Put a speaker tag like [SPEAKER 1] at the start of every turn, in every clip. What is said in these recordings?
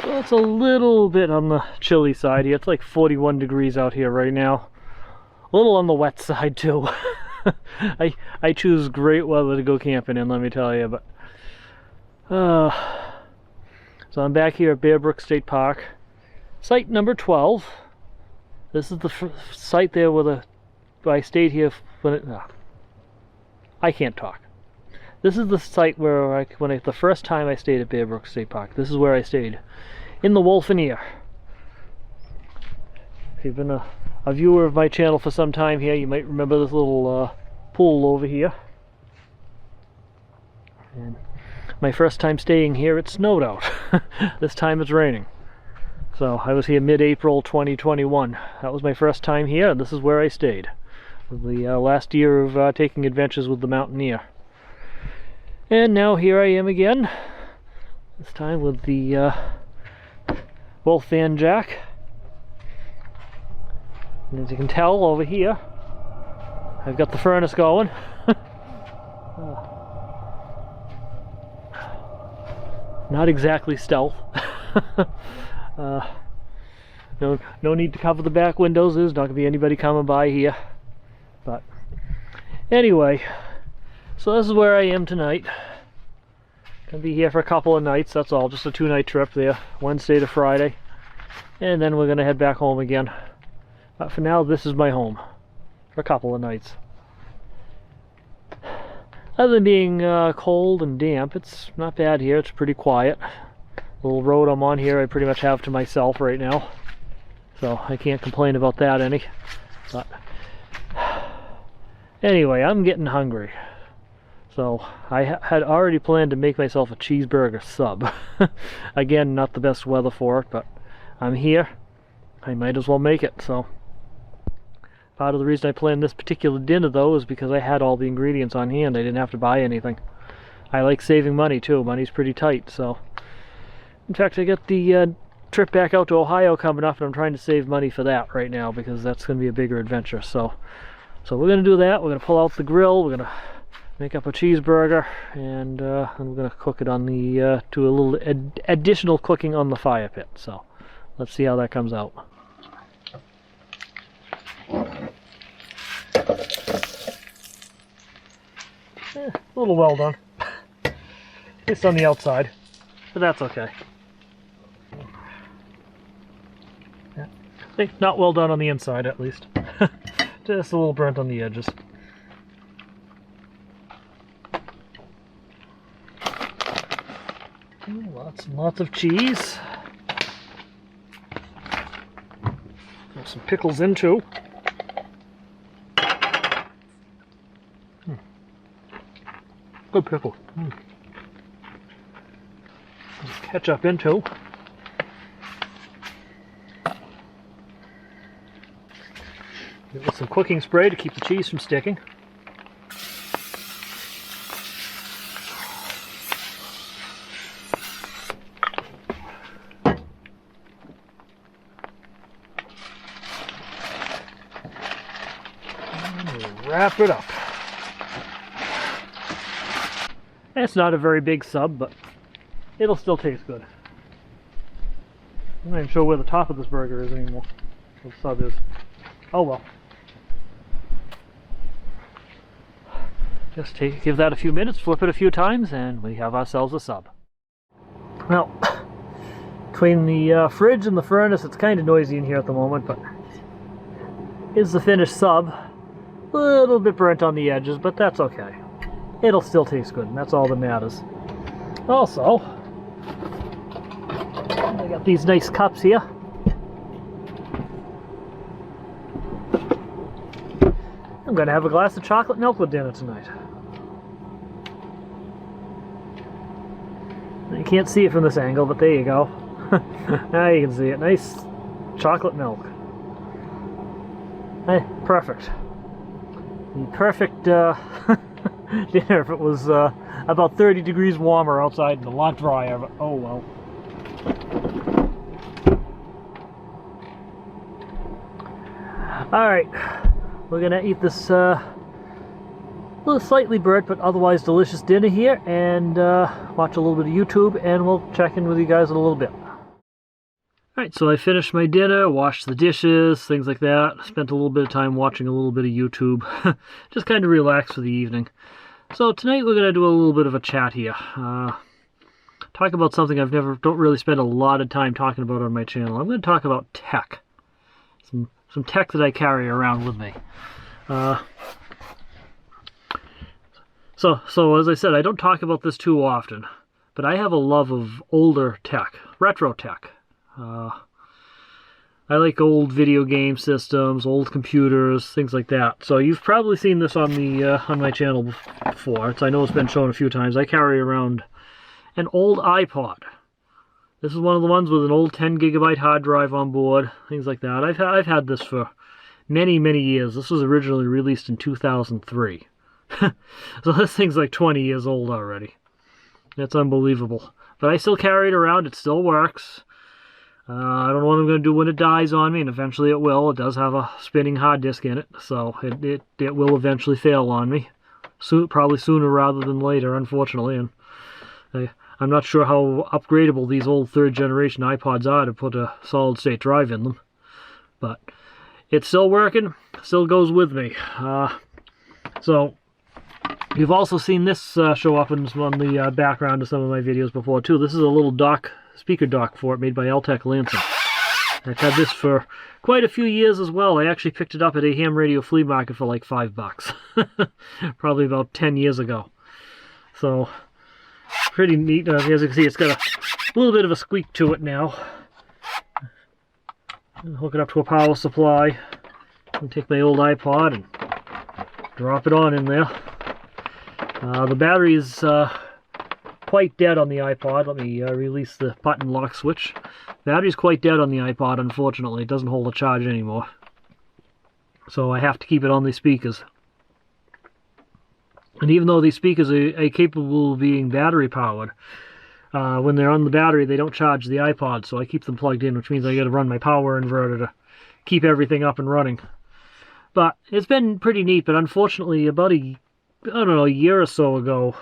[SPEAKER 1] So it's a little bit on the chilly side here. It's like 41 degrees out here right now. A little on the wet side too. I choose great weather to go camping in, let me tell you. But so I'm back here at Brook State Park, site number 12. This is the site there where I stayed here when I can't talk. This is the site where the first time I stayed at Brook State Park. This is where I stayed, in the Wolfen Ear. If you've been a viewer of my channel for some time here, you might remember this little pool over here. And my first time staying here, it snowed out. This time it's raining. So I was here mid-April 2021. That was my first time here, and this is where I stayed. The last year of taking adventures with the Mountaineer. And now here I am again, this time with the Wolf Van Jack. And as you can tell over here, I've got the furnace going. Not exactly stealth. No need to cover the back windows. There's not going to be anybody coming by here. But anyway, so this is where I am tonight. Gonna be here for a couple of nights, that's all. Just a 2-night trip there, Wednesday to Friday. And then we're gonna head back home again. But for now, this is my home for a couple of nights. Other than being cold and damp, it's not bad here. It's pretty quiet. The little road I'm on here I pretty much have to myself right now. So I can't complain about that any. But anyway, I'm getting hungry. So I had already planned to make myself a Cheeseburger Sub. Again, not the best weather for it, but I'm here. I might as well make it. So part of the reason I planned this particular dinner, though, is because I had all the ingredients on hand. I didn't have to buy anything. I like saving money too. Money's pretty tight. So in fact, I got the trip back out to Ohio coming up, and I'm trying to save money for that right now because that's going to be a bigger adventure. So we're going to do that. We're going to pull out the grill. We're going to make up a cheeseburger, and we're going to cook it on the do a little additional cooking on the fire pit. So let's see how that comes out. A little well done, at least on the outside, but that's okay. Yeah. Not well done on the inside, at least. Just a little burnt on the edges. Lots and lots of cheese. Throw some pickles in too. Good pickle. Ketchup in too. Give it some cooking spray to keep the cheese from sticking. Wrap it up. It's not a very big sub, but it'll still taste good. I'm not even sure where the top of this burger is anymore. What the sub is. Oh well. Just give that a few minutes, flip it a few times, and we have ourselves a sub. Now, between the fridge and the furnace, it's kind of noisy in here at the moment, but here's the finished sub. A little bit burnt on the edges, but that's okay. It'll still taste good, and that's all that matters. Also, I got these nice cups here. I'm going to have a glass of chocolate milk with dinner tonight. You can't see it from this angle, but there you go. Now you can see it. Nice chocolate milk. Hey, perfect. The perfect dinner if it was about 30 degrees warmer outside and a lot drier, but oh well. Alright, we're gonna eat this little slightly burnt but otherwise delicious dinner here, and watch a little bit of YouTube, and we'll check in with you guys in a little bit. Alright, so I finished my dinner, washed the dishes, things like that. Spent a little bit of time watching a little bit of YouTube. Just kind of relax for the evening. So tonight we're going to do a little bit of a chat here. Talk about something don't really spend a lot of time talking about on my channel. I'm going to talk about tech. Some tech that I carry around with me. So as I said, I don't talk about this too often, but I have a love of older tech, retro tech. I like old video game systems, old computers, things like that. So you've probably seen this on my channel before. I know it's been shown a few times. I carry around an old iPod. This is one of the ones with an old 10 gigabyte hard drive on board, things like that. I've had this for many, many years. This was originally released in 2003. So this thing's like 20 years old already. That's unbelievable. But I still carry it around. It still works. I don't know what I'm going to do when it dies on me, and eventually it will. It does have a spinning hard disk in it, so it will eventually fail on me. Probably sooner rather than later, unfortunately. And I'm not sure how upgradable these old third generation iPods are to put a solid state drive in them. But it's still working, still goes with me. So you've also seen this show up on the background of some of my videos before too. This is a little speaker dock for it made by Altec Lansing. I've had this for quite a few years as well. I actually picked it up at a ham radio flea market for like $5. Probably about 10 years ago. So pretty neat. As you can see, it's got a little bit of a squeak to it now. Hook it up to a power supply. And take my old iPod and drop it on in there. The battery is quite dead on the iPod. Let me release the button lock switch. The battery's quite dead on the iPod, unfortunately. It doesn't hold a charge anymore. So I have to keep it on the speakers. And even though these speakers are capable of being battery powered, when they're on the battery they don't charge the iPod, so I keep them plugged in, which means I got to run my power inverter to keep everything up and running. But it's been pretty neat, but unfortunately about a year or so ago,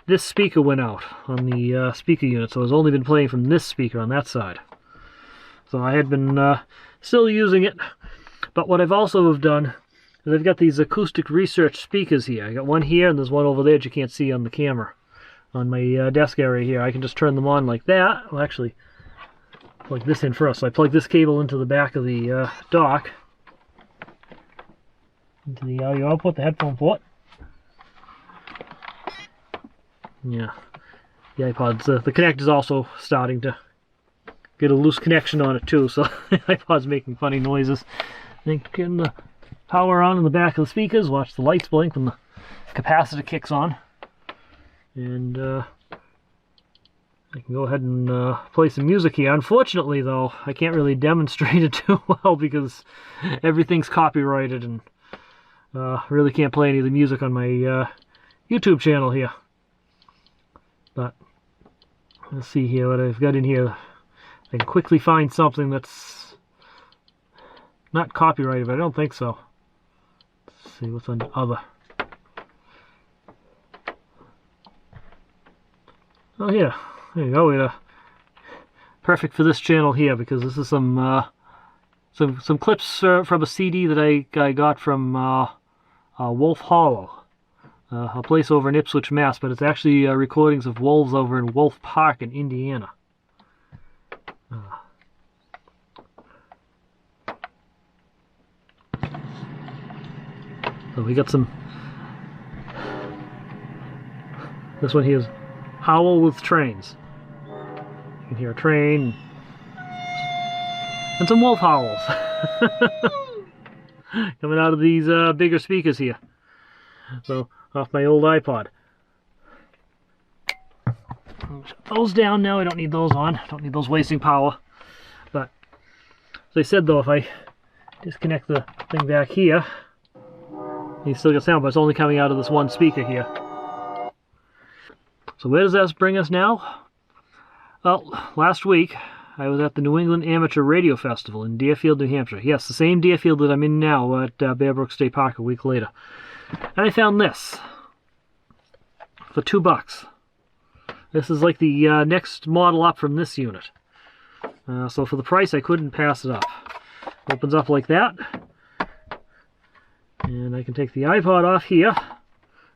[SPEAKER 1] this speaker went out on the speaker unit, so it's only been playing from this speaker on that side. So I had been still using it, but what I've also done is I've got these acoustic research speakers here. I got one here and there's one over there that you can't see on the camera. On my desk area here, I can just turn them on like that. Well, actually, plug this in first. So I plug this cable into the back of the dock, into the audio output, the headphone port. Yeah, the iPod's, the connect is also starting to get a loose connection on it too, so the iPod's making funny noises. I think getting the power on in the back of the speakers, watch the lights blink when the capacitor kicks on. And I can go ahead and play some music here. Unfortunately though, I can't really demonstrate it too well because everything's copyrighted, and really can't play any of the music on my YouTube channel here. But let's see here what I've got in here. I can quickly find something that's not copyrighted, but I don't think so. Let's see what's on the other. Oh yeah, there you go. Perfect for this channel here, because this is some clips from a CD that I got from Wolf Hollow. A place over in Ipswich, Mass, but it's actually recordings of wolves over in Wolf Park in Indiana. So we got some. This one here is Howl with Trains. You can hear a train and some wolf howls coming out of these bigger speakers here. So off my old iPod. I'll shut those down now. I don't need those on. I don't need those wasting power. But as I said though, if I disconnect the thing back here, you still get sound, but it's only coming out of this one speaker here. So where does that bring us now? Well, last week I was at the New England Amateur Radio Festival in Deerfield, New Hampshire. Yes, the same Deerfield that I'm in now at Bear Brook State Park a week later. And I found this for $2. This is like the next model up from this unit. So for the price, I couldn't pass it up. Opens up like that. And I can take the iPod off here.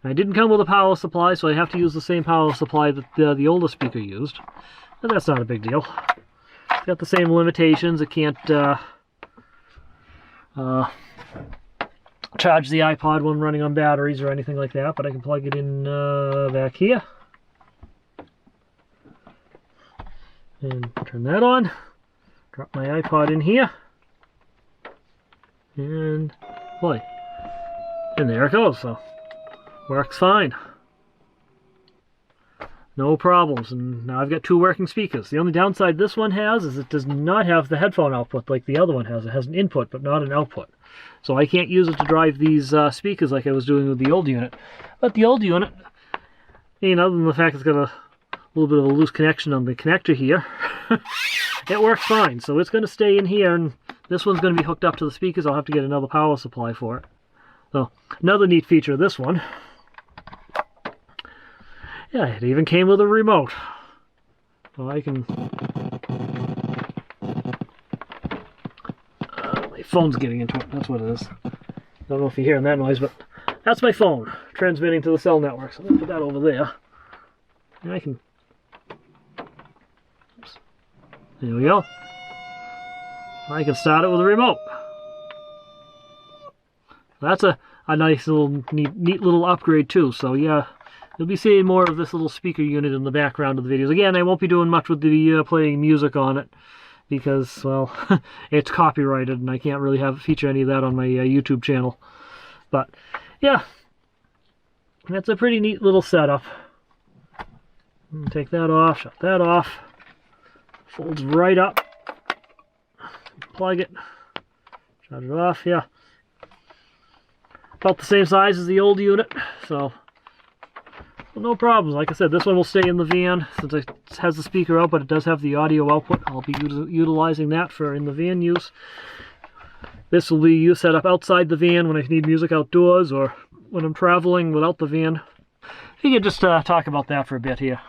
[SPEAKER 1] I didn't come with a power supply, so I have to use the same power supply that the older speaker used. But that's not a big deal. It's got the same limitations. It can't charge the iPod when running on batteries or anything like that, but I can plug it in back here. And turn that on. Drop my iPod in here. And play. And there it goes, so works fine. No problems. And now I've got 2 working speakers. The only downside this one has is it does not have the headphone output like the other one has. It has an input but not an output. So I can't use it to drive these speakers like I was doing with the old unit. But the old unit, other than the fact it's got a little bit of a loose connection on the connector here, it works fine. So it's going to stay in here, and this one's going to be hooked up to the speakers. I'll have to get another power supply for it. So another neat feature of this one, yeah, it even came with a remote. So I can... my phone's getting into it, that's what it is. I don't know if you're hearing that noise, but that's my phone transmitting to the cell network. So I'm going to put that over there. And I can... Oops. There we go. I can start it with a remote. That's a nice little, neat little upgrade too. So yeah, you'll be seeing more of this little speaker unit in the background of the videos. Again, I won't be doing much with the playing music on it because, well, it's copyrighted and I can't really feature any of that on my YouTube channel. But yeah, that's a pretty neat little setup. Take that off, shut that off. Folds right up. Plug it. Shut it off, yeah. About the same size as the old unit, so well, no problems. Like I said, this one will stay in the van since it has the speaker out, but it does have the audio output. I'll be utilizing that for in the van use. This will be set up outside the van when I need music outdoors or when I'm traveling without the van. You can just talk about that for a bit here.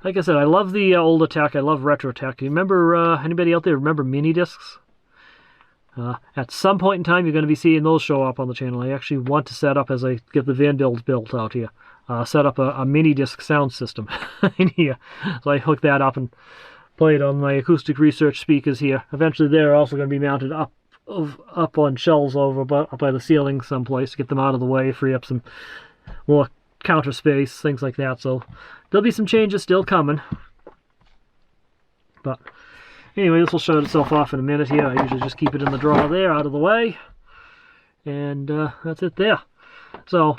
[SPEAKER 1] Like I said, I love the older tech. I love retro tech. You remember, anybody out there remember mini discs? At some point in time, you're going to be seeing those show up on the channel. I actually want to set up, as I get the van built out here, set up a mini disc sound system in here. So I hook that up and play it on my acoustic research speakers here. Eventually, they're also going to be mounted up on shelves up by the ceiling someplace to get them out of the way, free up some more counter space, things like that. So there'll be some changes still coming. But anyway, this will show itself off in a minute here. I usually just keep it in the drawer there, out of the way. And that's it there. So,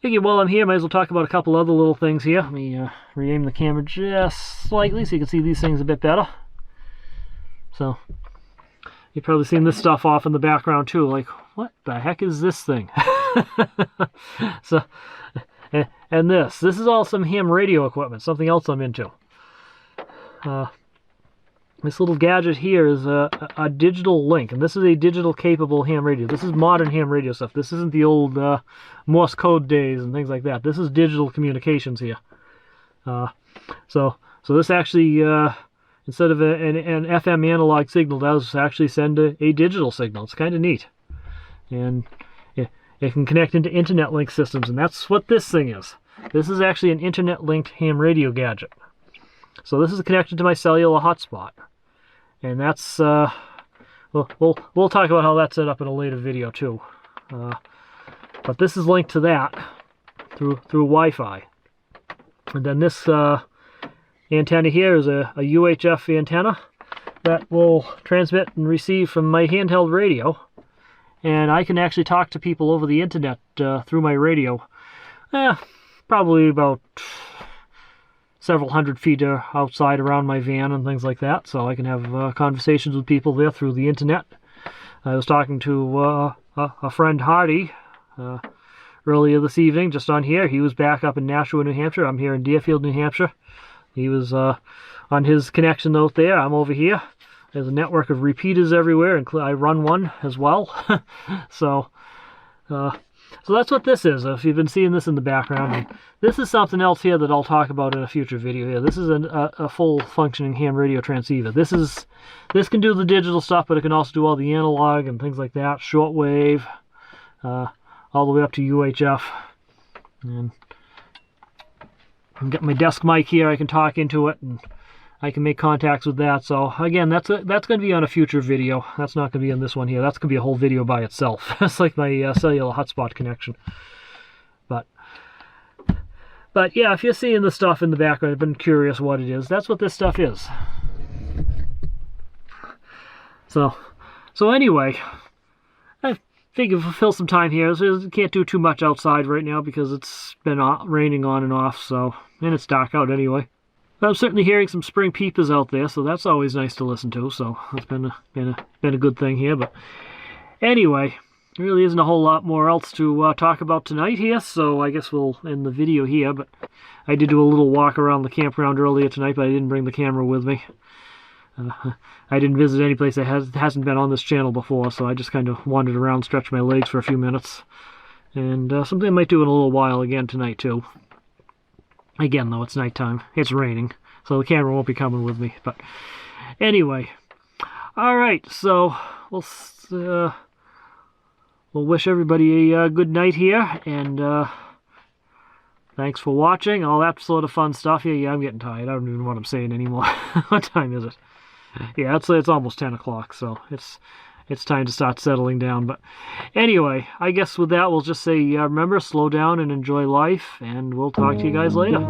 [SPEAKER 1] thinking while I'm here, might as well talk about a couple other little things here. Let me re-aim the camera just slightly so you can see these things a bit better. So, you've probably seen this stuff off in the background too. Like, what the heck is this thing? So, and this is all some ham radio equipment, something else I'm into. This little gadget here is a digital link, and this is a digital capable ham radio. This is modern ham radio stuff. This isn't the old Morse code days and things like that. This is digital communications here. So this actually, instead of an FM analog signal, does actually send a digital signal. It's kind of neat. And it can connect into internet link systems, and that's what this thing is. This is actually an internet linked ham radio gadget. So this is connected to my cellular hotspot. And that's, we'll talk about how that's set up in a later video too. But this is linked to that through Wi-Fi. And then this antenna here is a UHF antenna that will transmit and receive from my handheld radio. And I can actually talk to people over the internet through my radio. Probably about several hundred feet outside around my van and things like that, so I can have conversations with people there through the internet. I was talking to a friend, Hardy, earlier this evening, just on here. He was back up in Nashua, New Hampshire. I'm here in Deerfield, New Hampshire. He was on his connection out there. I'm over here. There's a network of repeaters everywhere, and I run one as well. So So that's what this is, if you've been seeing this in the background. And this is something else here that I'll talk about in a future video here. This is a full functioning ham radio transceiver. This can do the digital stuff, but it can also do all the analog and things like that, shortwave, all the way up to UHF. And I've got my desk mic here, I can talk into it, and I can make contacts with that. So again, that's going to be on a future video. That's not going to be on this one here. That's going to be a whole video by itself. It's like my cellular hotspot connection. But yeah, if you're seeing the stuff in the background, I've been curious what it is. That's what this stuff is. So anyway, I figure we'll fill some time here. So can't do too much outside right now because it's been raining on and off. So, and it's dark out anyway. But I'm certainly hearing some spring peepers out there, so that's always nice to listen to. So it's been a good thing here. But anyway, there really isn't a whole lot more else to talk about tonight here. So I guess we'll end the video here. But I did do a little walk around the campground earlier tonight, but I didn't bring the camera with me. I didn't visit any place that hasn't been on this channel before, so I just kind of wandered around, stretched my legs for a few minutes. And something I might do in a little while again tonight too. Again, though, it's nighttime. It's raining, so the camera won't be coming with me. But anyway, all right. So we'll wish everybody a good night here, and thanks for watching. All that sort of fun stuff. Yeah, I'm getting tired. I don't even know what I'm saying anymore. What time is it? Yeah, it's almost 10 o'clock, so it's time to start settling down. But anyway, I guess with that, we'll just say, remember, slow down and enjoy life, and we'll talk to you guys later.